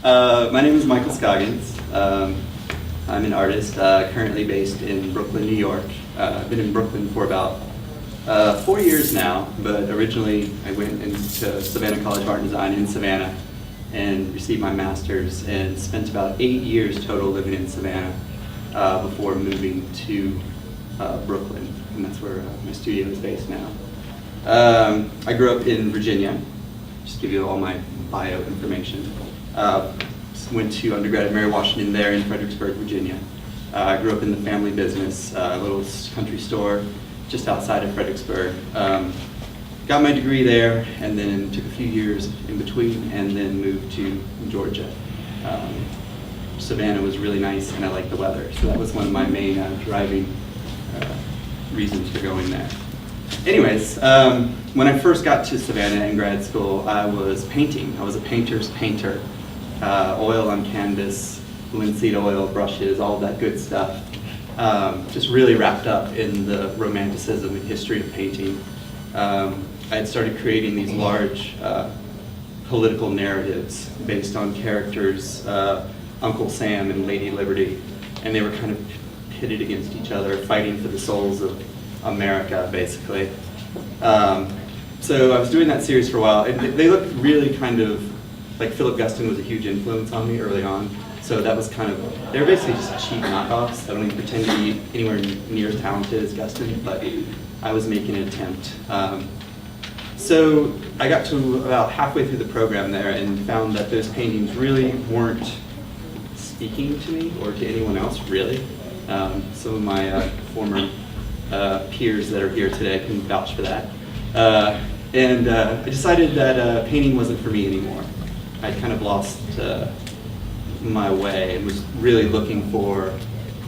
My name is Michael Scoggins. I'm an artist currently based in Brooklyn, New York. I've been in Brooklyn for about 4 years now, but originally I went into Savannah College of Art and Design in Savannah and received my master's and spent about 8 years total living in Savannah before moving to Brooklyn, and that's where my studio is based now. I grew up in Virginia, just to give you all my bio information. Went to undergrad at Mary Washington there in Fredericksburg, Virginia. I grew up in the family business, a little country store just outside of Fredericksburg. Got my degree there and then took a few years in between and then moved to Georgia. Savannah was really nice and I liked the weather, so that was one of my main driving reasons for going there. Anyways, when I first got to Savannah in grad school, I was painting. I was a painter's painter. Oil on canvas, linseed oil, brushes, all that good stuff. Just really wrapped up in the romanticism and history of painting. I had started creating these large political narratives based on characters, Uncle Sam and Lady Liberty, and they were kind of pitted against each other, fighting for the souls of America, basically. So I was doing that series for a while, and they looked really kind of like Philip Guston was a huge influence on me early on. So that was kind of, they were basically just cheap knockoffs. I don't even pretend to be anywhere near as talented as Guston, but I was making an attempt. So I got to about halfway through the program there and found that those paintings really weren't speaking to me or to anyone else, really. Some of my former peers that are here today can vouch for that. And I decided that painting wasn't for me anymore. I'd kind of lost my way and was really looking for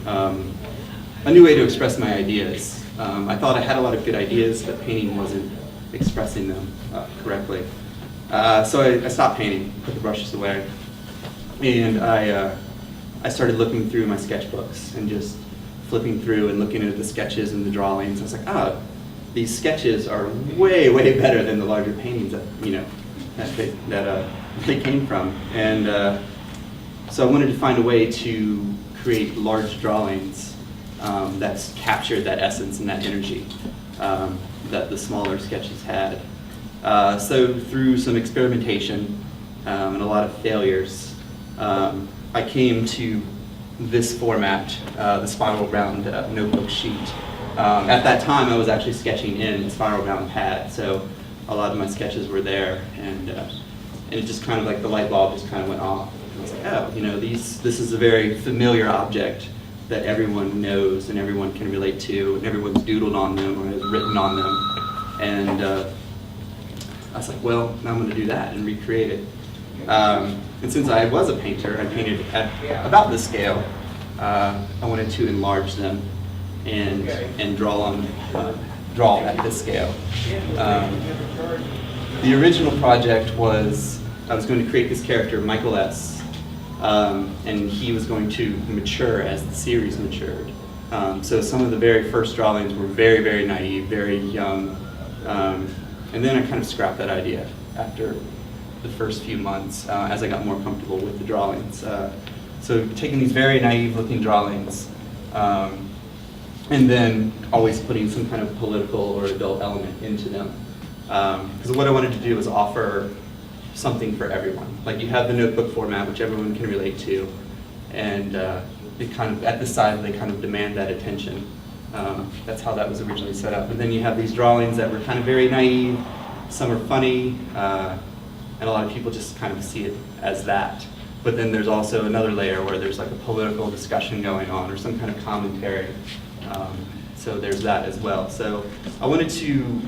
a new way to express my ideas. I thought I had a lot of good ideas, but painting wasn't expressing them correctly. So I stopped painting, put the brushes away, and I started looking through my sketchbooks and just flipping through and looking at the sketches and the drawings. I was like, oh, these sketches are way, way better than the larger paintings that, you know, that they came from. And so I wanted to find a way to create large drawings that captured that essence and that energy that the smaller sketches had. So through some experimentation and a lot of failures, I came to this format, the spiral bound notebook sheet. At that time I was actually sketching in spiral bound pad, so a lot of my sketches were there, and it just kind of like the light bulb just kind of went off. And I was like, oh, you know, this is a very familiar object that everyone knows and everyone can relate to, and everyone's doodled on them or has written on them. And I was like, well, now I'm going to do that and recreate it. And since I was a painter, I painted at about this scale. I wanted to enlarge them and draw at this scale. The original project was I was going to create this character, Michael S., and he was going to mature as the series matured. So some of the very first drawings were very, very naive, very young, and then I kind of scrapped that idea after the first few months as I got more comfortable with the drawings. So taking these very naive looking drawings and then always putting some kind of political or adult element into them. Because what I wanted to do was offer something for everyone. Like you have the notebook format, which everyone can relate to, and it kind of, at the side, they kind of demand that attention. That's how that was originally set up. And then you have these drawings that were kind of very naive, some are funny, and a lot of people just kind of see it as that. But then there's also another layer where there's like a political discussion going on or some kind of commentary. So there's that as well. So I wanted to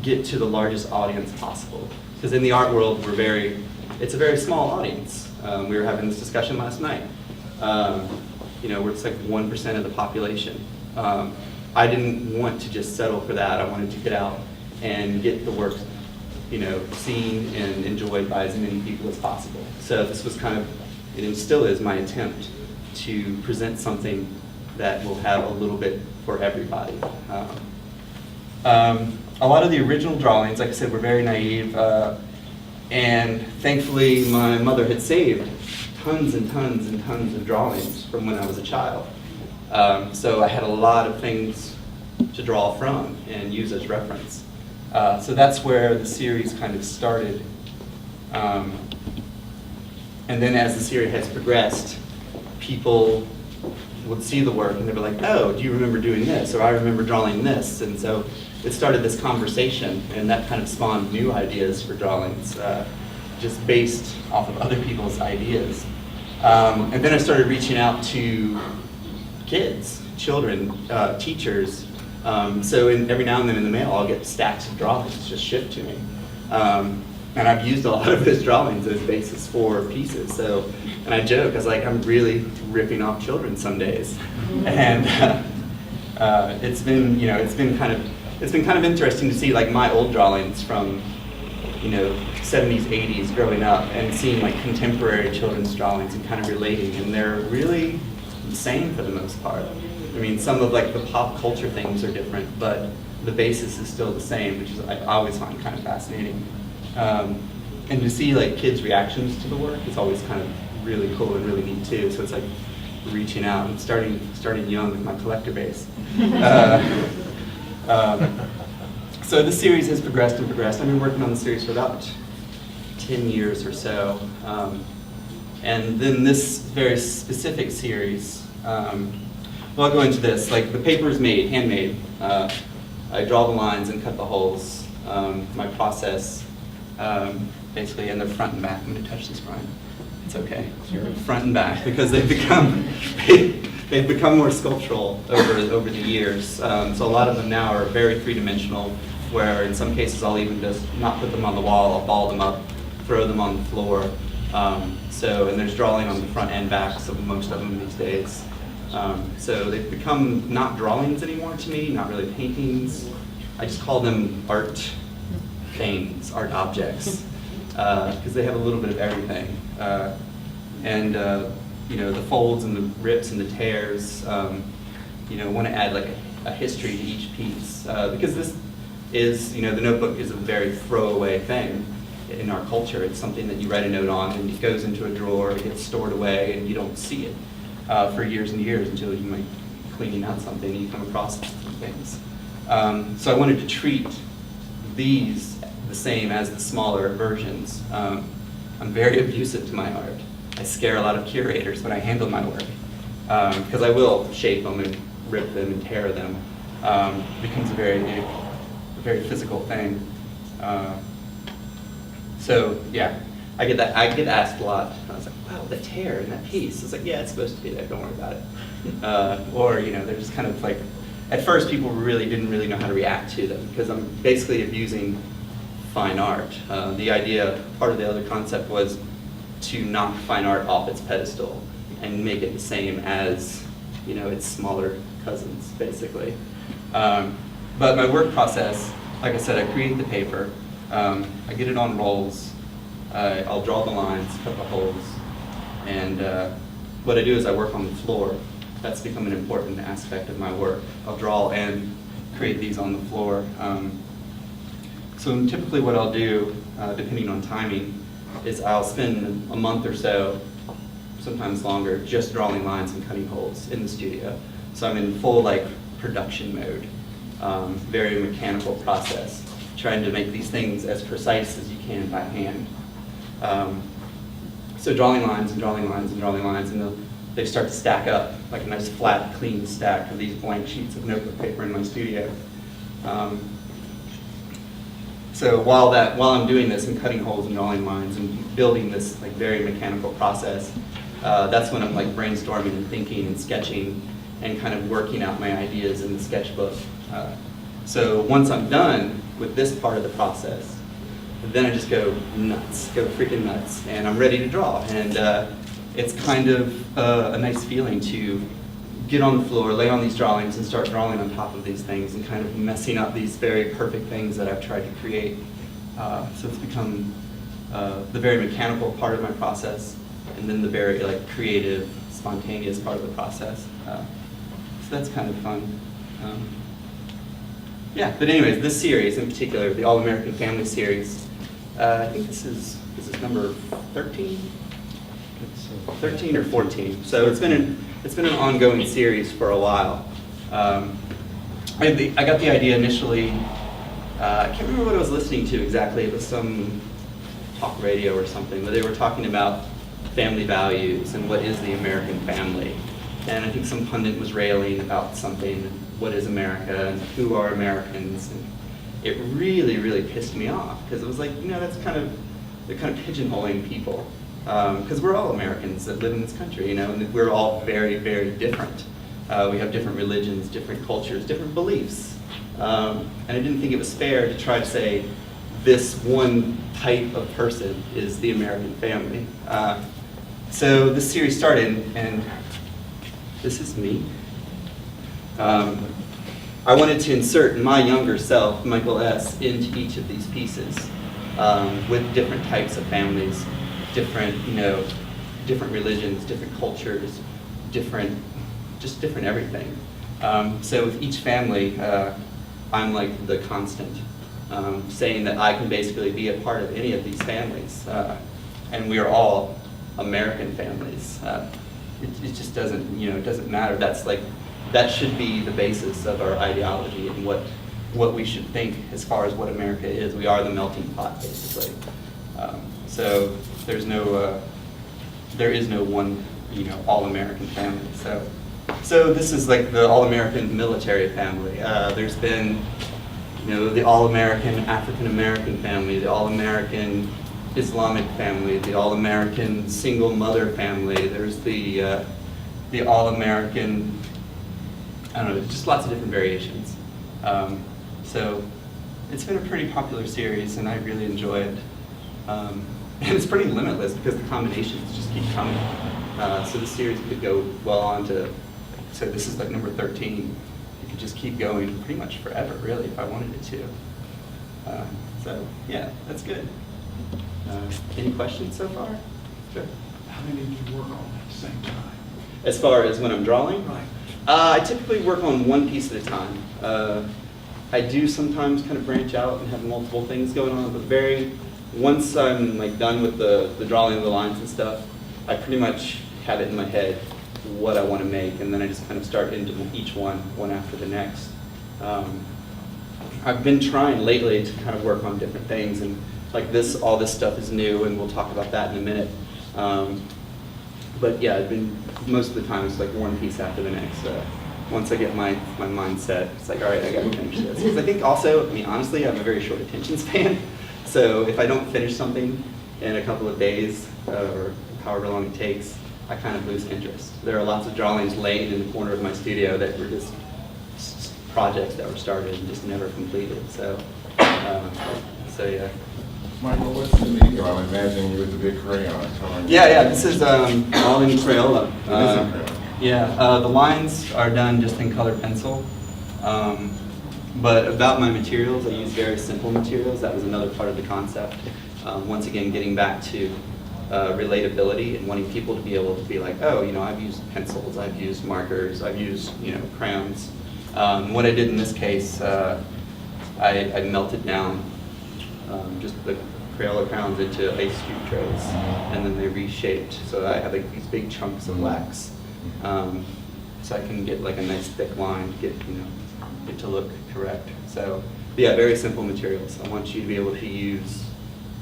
get to the largest audience possible. Because in the art world, it's a very small audience. We were having this discussion last night. You know, it's like 1% of the population. I didn't want to just settle for that. I wanted to get out and get the work, you know, seen and enjoyed by as many people as possible. So this was kind of, it still is my attempt to present something that will have a little bit for everybody. A lot of the original drawings, like I said, were very naive. And thankfully, my mother had saved tons and tons and tons of drawings from when I was a child. So I had a lot of things to draw from and use as reference. So that's where the series kind of started. And then as the series has progressed, people would see the work and they'd be like, oh, do you remember doing this? Or I remember drawing this. And so it started this conversation, and that kind of spawned new ideas for drawings, just based off of other people's ideas. And then I started reaching out to kids, children, teachers. So every now and then in the mail, I'll get stacks of drawings just shipped to me. And I've used a lot of those drawings as basis for pieces. So, and I joke, I was like, I'm really ripping off children some days. And it's been, it's been kind of interesting to see like my old drawings from, 70s, 80s growing up, and seeing like contemporary children's drawings and kind of relating, and they're really the same for the most part. I mean, some of like the pop culture things are different, but the basis is still the same, which is I always find kind of fascinating. And to see like kids' reactions to the work is always kind of really cool and really neat too. So it's like reaching out and starting young with my collector base. So the series has progressed and progressed. I've been working on the series for about 10 years or so. And then this very specific series, well, I'll go into this. Like the paper is made, handmade. I draw the lines and cut the holes. My process, basically, in the front and back. I'm going to touch this, Brian. It's okay. Front and back, because they've become more sculptural over the years. So a lot of them now are very three-dimensional, where in some cases I'll even just not put them on the wall, I'll ball them up, throw them on the floor. And there's drawing on the front and backs of most of them these days. So they've become not drawings anymore to me, not really paintings. I just call them art things, art objects, because they have a little bit of everything. The folds and the rips and the tears, want to add like a history to each piece, because this is, the notebook is a very throwaway thing in our culture. It's something that you write a note on and it goes into a drawer, it gets stored away, and you don't see it for years and years until you might be cleaning out something and you come across things. So I wanted to treat these the same as the smaller versions. I'm very abusive to my art. I scare a lot of curators when I handle my work, because I will shape them and rip them and tear them. It becomes a very physical thing. So yeah, I get asked a lot. I was like, wow, the tear in that piece. It's like, yeah, it's supposed to be there, don't worry about it. Or they're just kind of like, at first people didn't really know how to react to them, because I'm basically abusing fine art. The idea, part of the other concept was to knock fine art off its pedestal and make it the same as, its smaller cousins, basically. But my work process, like I said, I create the paper, I get it on rolls, I'll draw the lines, cut the holes, and what I do is I work on the floor. That's become an important aspect of my work. I'll draw and create these on the floor. So typically what I'll do, depending on timing, is I'll spend a month or so, sometimes longer, just drawing lines and cutting holes in the studio. So I'm in full production mode, very mechanical process, trying to make these things as precise as you can by hand. So drawing lines and drawing lines and drawing lines, and they start to stack up like a nice flat, clean stack of these blank sheets of notebook paper in my studio. So while I'm doing this and cutting holes and drawing lines and building this very mechanical process, that's when I'm brainstorming and thinking and sketching and kind of working out my ideas in the sketchbook. So once I'm done with this part of the process, then I just go nuts, go freaking nuts, and I'm ready to draw. And it's kind of a nice feeling to get on the floor, lay on these drawings, and start drawing on top of these things and kind of messing up these very perfect things that I've tried to create. So it's become the very mechanical part of my process, and then the very creative, spontaneous part of the process. So that's kind of fun. Yeah, but anyways, this series in particular, the All-American Family series, I think this is number 13? 13 or 14. So it's been an ongoing series for a while. I got the idea initially. I can't remember what I was listening to exactly. It was some talk radio or something, but they were talking about family values and what is the American family. And I think some pundit was railing about something, what is America and who are Americans. And it really, really pissed me off because it was like, they're kind of pigeonholing people. Because we're all Americans that live in this country, and we're all very, very different. We have different religions, different cultures, different beliefs. And I didn't think it was fair to try to say this one type of person is the American family. So this series started, and this is me. I wanted to insert my younger self, Michael S., into each of these pieces with different types of families, different religions, different cultures, different everything. So with each family, I'm like the constant, saying that I can basically be a part of any of these families, and we are all American families. It just doesn't, it doesn't matter. That should be the basis of our ideology and what we should think as far as what America is. We are the melting pot, basically. So there is no one, all-American family. So this is like the all-American military family. There's been, the all-American African-American family, the all-American Islamic family, the all-American single mother family. There's the all-American, I don't know, just lots of different variations. So it's been a pretty popular series, and I really enjoy it. And it's pretty limitless because the combinations just keep coming. So the series could go well on to, so this is like number 13. It could just keep going pretty much forever, really, if I wanted it to. So yeah, that's good. Any questions so far? Sure. How many do you work on at the same time? As far as when I'm drawing? Right. I typically work on one piece at a time. I do sometimes kind of branch out and have multiple things going on, but once I'm like done with the drawing of the lines and stuff, I pretty much have it in my head what I want to make, and then I just kind of start into each one after the next. I've been trying lately to kind of work on different things, and like all this stuff is new, and we'll talk about that in a minute. But yeah, most of the time it's like one piece after the next. Once I get my mind set, it's like, all right, I got to finish this. Because I think also, honestly, I have a very short attention span. So if I don't finish something in a couple of days, or however long it takes, I kind of lose interest. There are lots of drawings laying in the corner of my studio that were just projects that were started and just never completed. So yeah. Michael, what's the medium? I'm imagining you with the big crayon. Yeah, this is all in Crayola. It is in Crayola. Yeah, the lines are done just in color pencil. But about my materials, I use very simple materials. That was another part of the concept. Once again, getting back to relatability and wanting people to be able to be like, oh, I've used pencils, I've used markers, I've used, crayons. What I did in this case, I melted down just the Crayola crayons into ice cube trays, and then they reshaped. So I have like these big chunks of wax, so I can get like a nice thick line, get to look correct. So yeah, very simple materials. I want you to be able to use,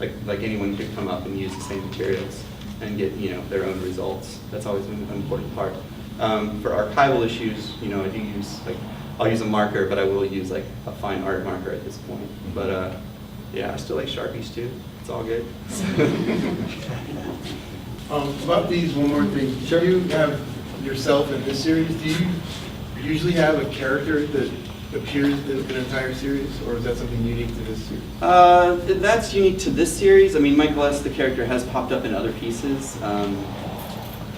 like anyone could come up and use the same materials and get their own results. That's always an important part. For archival issues, I do use I'll use a marker, but I will use like a fine art marker at this point. But yeah, I still like Sharpies too. It's all good. About these, one more thing. Do you have yourself in this series? Do you usually have a character that appears in an entire series, or is that something unique to this series? That's unique to this series. Michael S., the character, has popped up in other pieces,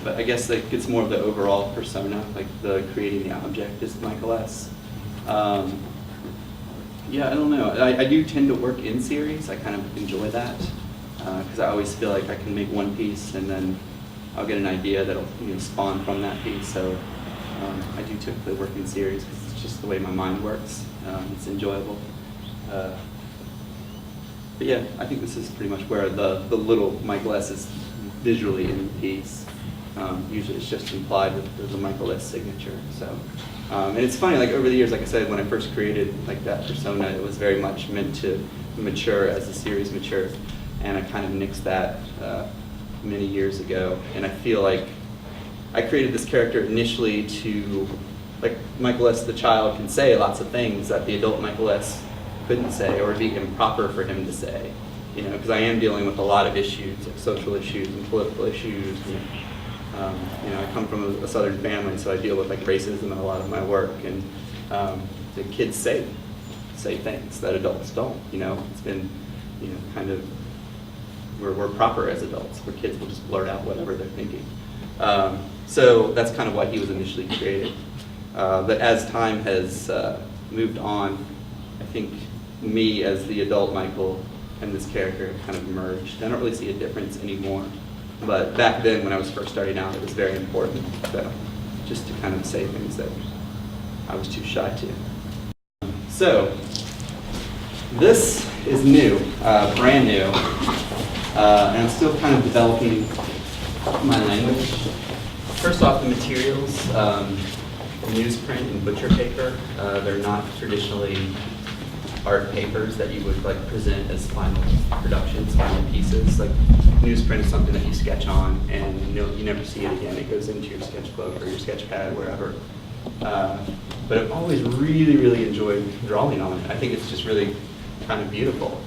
but I guess it's more of the overall persona, like the creating the object is Michael S. Yeah, I don't know. I do tend to work in series. I kind of enjoy that because I always feel like I can make one piece and then I'll get an idea that'll spawn from that piece. So I do typically work in series because it's just the way my mind works. It's enjoyable. But yeah, I think this is pretty much where the little Michael S is visually in the piece. Usually it's just implied with the Michael S signature. So, and it's funny, like over the years, like I said, when I first created like that persona, it was very much meant to mature as the series matures. And I kind of nixed that many years ago. And I feel like I created this character initially to, like Michael S. the child can say lots of things that the adult Michael S. couldn't say or be improper for him to say. You know, because I am dealing with a lot of issues, like social issues and political issues. And, you know, I come from a Southern family, so I deal with like racism in a lot of my work. And the kids say things that adults don't. You know, it's been, you know, kind of we're proper as adults, where kids will just blurt out whatever they're thinking. So that's kind of why he was initially created. But as time has moved on, I think me as the adult Michael and this character kind of merged. I don't really see a difference anymore. But back then, when I was first starting out, it was very important, so just to kind of say things that I was too shy to. So this is new, brand new, and I'm still kind of developing my language. First off, the materials, newsprint and butcher paper. They're not traditionally art papers that you would like present as final productions, final pieces. Like newsprint is something that you sketch on and you never see it again. It goes into your sketchbook or your sketch pad, wherever. But I've always really, really enjoyed drawing on it. I think it's just really kind of beautiful.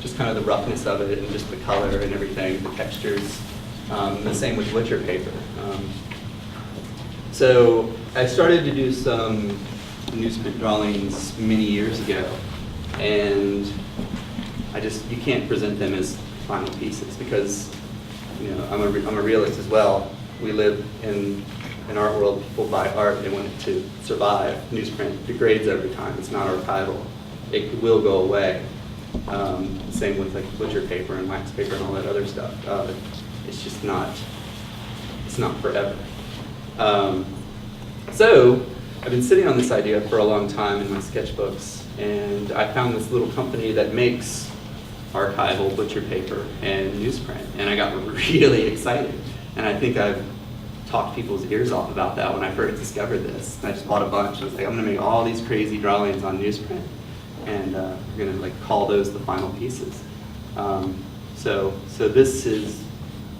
Just kind of the roughness of it and just the color and everything, the textures. The same with butcher paper. So I started to do some newsprint drawings many years ago, and you can't present them as final pieces because, you know, I'm a realist as well. We live in an art world. People buy art, they want it to survive. Newsprint degrades over time. It's not archival. It will go away. Same with like butcher paper and wax paper and all that other stuff. It's just not, it's not forever. So I've been sitting on this idea for a long time in my sketchbooks, and I found this little company that makes archival butcher paper and newsprint, and I got really excited. And I think I've talked people's ears off about that when I first discovered this. And I just bought a bunch. I was like, I'm gonna make all these crazy drawings on newsprint, and we're gonna like call those the final pieces. So this is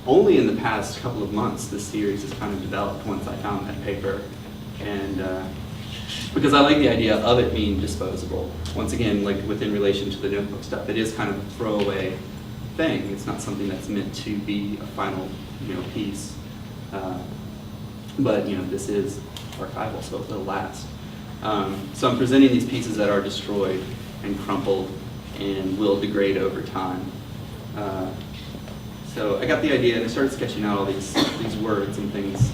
only in the past couple of months this series has kind of developed once I found that paper. And because I like the idea of it being disposable. Once again, like within relation to the notebook stuff, it is kind of a throwaway thing. It's not something that's meant to be a final, you know, piece. But you know, this is archival, so it'll last. So I'm presenting these pieces that are destroyed and crumpled and will degrade over time. So I got the idea and I started sketching out all these words and things.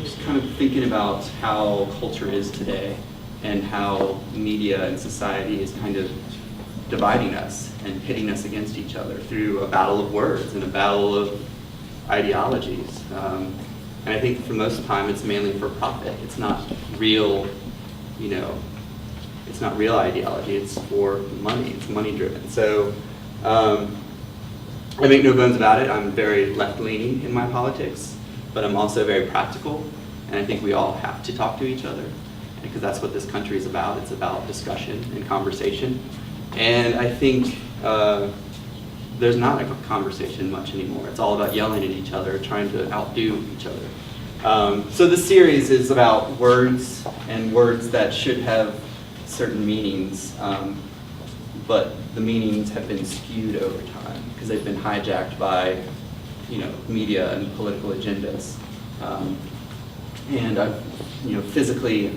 Just kind of thinking about how culture is today and how media and society is kind of dividing us and pitting us against each other through a battle of words and a battle of ideologies. And I think for most of the time it's mainly for profit. It's not real, you know, it's not real ideology, it's for money, it's money driven. So I make no bones about it, I'm very left-leaning in my politics, but I'm also very practical, and I think we all have to talk to each other, because that's what this country is about. It's about discussion and conversation, and I think there's not a conversation much anymore. It's all about yelling at each other, trying to outdo each other. So this series is about words, and words that should have certain meanings, but the meanings have been skewed over time, because they've been hijacked by, you know, media and political agendas. And I'm physically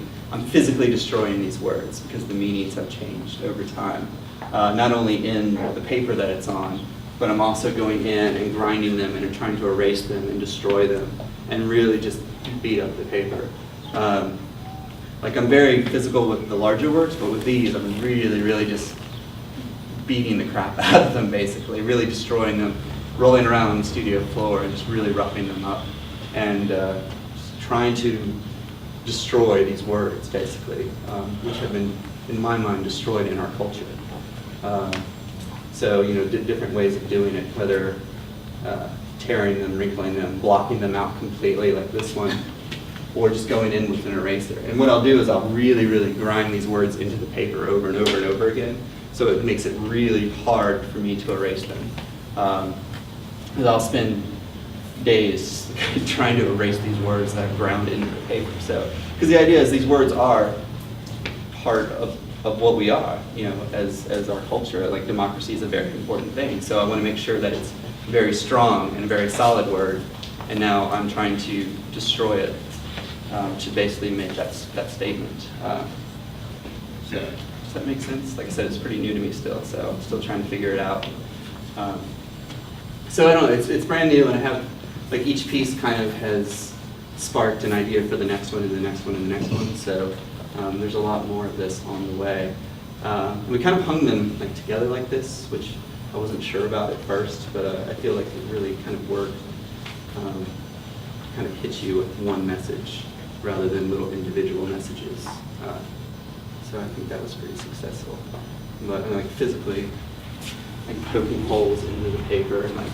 destroying these words because the meanings have changed over time. Not only in the paper that it's on, but I'm also going in and grinding them and trying to erase them and destroy them and really just beat up the paper. Like I'm very physical with the larger works, but with these I'm really, really just beating the crap out of them, basically, really destroying them, rolling around on the studio floor and just really roughing them up, and just trying to destroy these words, basically, which have been, in my mind, destroyed in our culture. So, different ways of doing it, whether tearing them, wrinkling them, blocking them out completely like this one, or just going in with an eraser. And what I'll do is I'll really, really grind these words into the paper over and over and over again, so it makes it really hard for me to erase them. Because I'll spend days trying to erase these words that I've ground into the paper. So, because the idea is these words are part of what we are, as our culture. Like, democracy is a very important thing. So I want to make sure that it's very strong and a very solid word. And now I'm trying to destroy it to basically make that statement. So does that make sense? Like I said, it's pretty new to me still, so I'm still trying to figure it out. So I don't know, it's brand new, and I have, like, each piece kind of has sparked an idea for the next one and the next one and the next one. So there's a lot more of this on the way. We kind of hung them like together like this, which I wasn't sure about at first, but I feel like it really kind of worked. Kind of hit you with one message rather than little individual messages. So I think that was pretty successful. But like physically, like poking holes into the paper, and like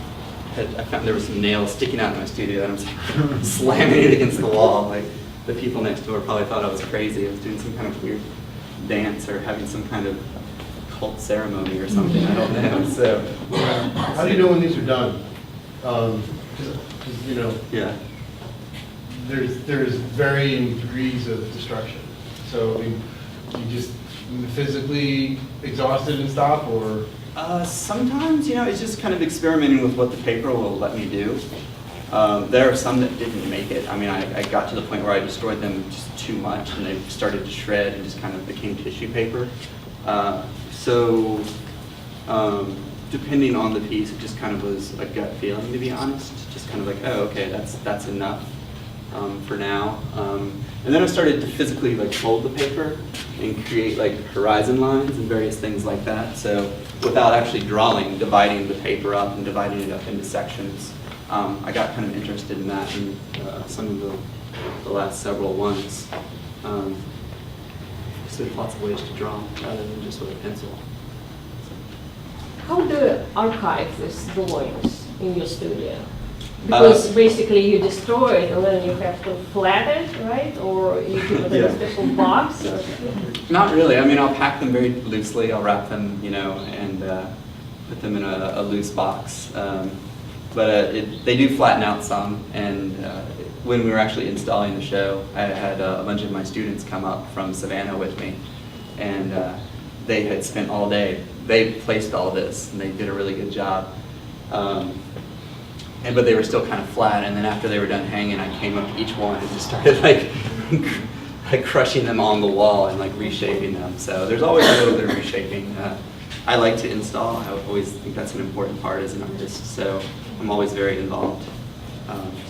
I found there were some nails sticking out in my studio, and I was like slamming it against the wall. Like, the people next door probably thought I was crazy. I was doing some kind of weird dance or having some kind of cult ceremony or something. I don't know. So how do you know when these are done? Because yeah. There's varying degrees of destruction. So I mean, you just physically exhausted and stop, or? Sometimes, it's just kind of experimenting with what the paper will let me do. There are some that didn't make it. I mean, I got to the point where I destroyed them just too much, and they started to shred and just kind of became tissue paper. Depending on the piece, it just kind of was a gut feeling, to be honest. Just kind of like, oh, okay, that's enough for now. And then I started to physically like fold the paper and create like horizon lines and various things like that. So without actually drawing, dividing the paper up and dividing it up into sections. I got kind of interested in that in some of the last several ones. So there's lots of ways to draw rather than just with a pencil. How do you archive these drawings in your studio? Because basically you destroy it and then you have to flat it, right? Or you keep it in a special box? Or? Not really. I mean, I'll pack them very loosely. I'll wrap them, and put them in a loose box. But they do flatten out some. And when we were actually installing the show, I had a bunch of my students come up from Savannah with me. And they had spent all day. They placed all this, and they did a really good job. But they were still kind of flat, and then after they were done hanging, I came up to each one and just started like crushing them on the wall and like reshaping them. So there's always a little bit of reshaping. I like to install. I always think that's an important part as an artist, so I'm always very involved.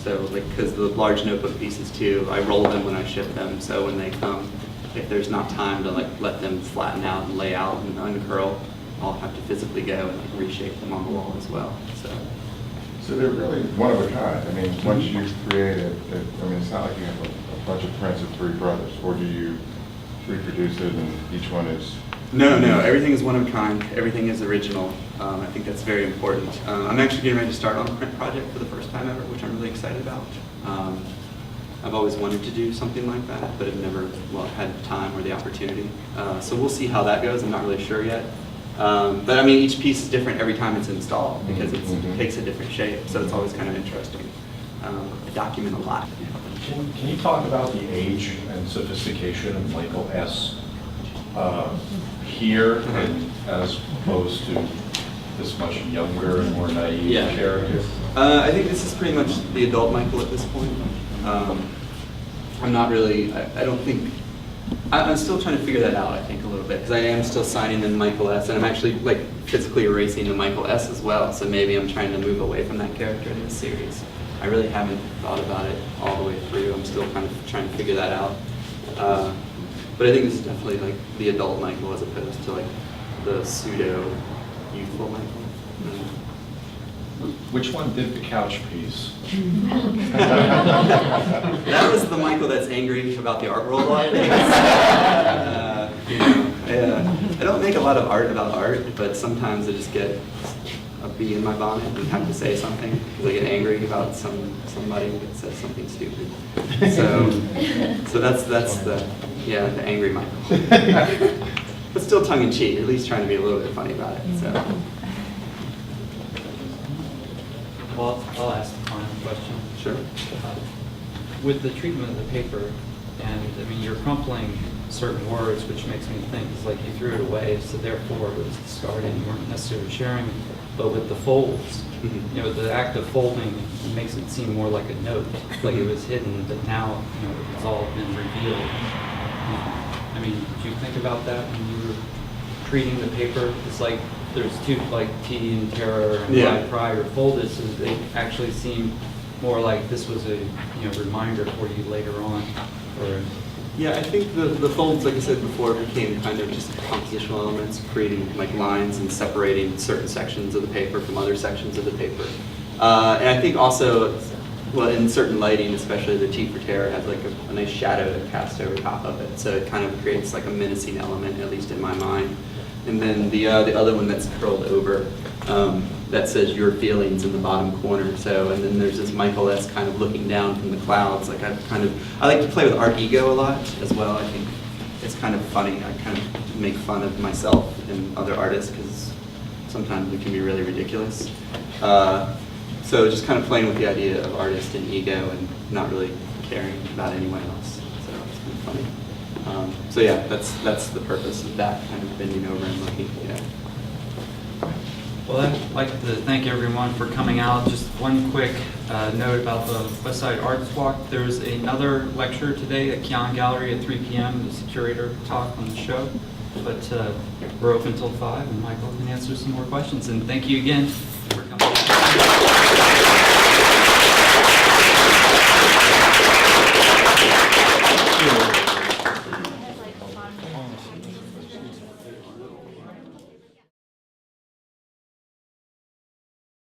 Because the large notebook pieces too, I roll them when I ship them, so when they come, if there's not time to like let them flatten out and lay out and uncurl, I'll have to physically go and like reshape them on the wall as well. So they're really one of a kind. I mean, once you create it, it's not like you have a bunch of prints of three brothers, or do you reproduce it and each one is? No, everything is one of a kind. Everything is original. I think that's very important. I'm actually getting ready to start on a print project for the first time ever, which I'm really excited about. I've always wanted to do something like that, but have never had the time or the opportunity. So we'll see how that goes. I'm not really sure yet. But I mean, each piece is different every time it's installed because it takes a different shape. So it's always kind of interesting. I document a lot. Can you talk about the age and sophistication of Michael S. Here, and as opposed to this much younger and more naive character? I think this is pretty much the adult Michael at this point. I'm not really, I don't think, I'm still trying to figure that out, I think, a little bit, because I am still signing in Michael S., and I'm actually like physically erasing the Michael S. as well, so maybe I'm trying to move away from that character in this series. I really haven't thought about it all the way through. I'm still kind of trying to figure that out. But I think this is definitely like the adult Michael as opposed to like the pseudo-youthful Michael. Which one did the couch piece? That was the Michael that's angry about the art world a lot of things. I don't make a lot of art about art, but sometimes I just get a bee in my bonnet and have to say something because I get angry about somebody that says something stupid. So that's the angry Michael. But still tongue in cheek, at least trying to be a little bit funny about it. So. Well, I'll ask the final question. Sure. With the treatment of the paper, and I mean, you're crumpling certain words, which makes me think it's like you threw it away, so therefore it was discarded, you weren't necessarily sharing it. But with the folds, you know, the act of folding makes it seem more like a note, like it was hidden, but now, you know, it's all been revealed. I mean, did you think about that when you were treating the paper? It's like there's two, like T and Terror and Yeah. Prior folded, so they actually seem more like this was a reminder for you later on. Or Yeah, I think the folds, like I said before, became kind of just compositional elements, creating like lines and separating certain sections of the paper from other sections of the paper. And I think also, well, in certain lighting, especially the T for Terror, has like a nice shadow that casts over top of it, so it kind of creates like a menacing element, at least in my mind. And then the other one that's curled over, that says your feelings in the bottom corner. So, and then there's this Michael-esque kind of looking down from the clouds. Like I like to play with art ego a lot as well. I think it's kind of funny. I kind of make fun of myself and other artists because sometimes it can be really ridiculous. So just kind of playing with the idea of artist and ego and not really caring about anyone else. So it's kind of funny. So yeah, that's the purpose of that, kind of bending over and looking. Yeah. well, I'd like to thank everyone for coming out. Just one quick note about the West Side Arts Walk. There's another lecture today at Scoggins Gallery at 3 p.m. There's a curator talk on the show. But we're open till 5, and Michael can answer some more questions. And thank you again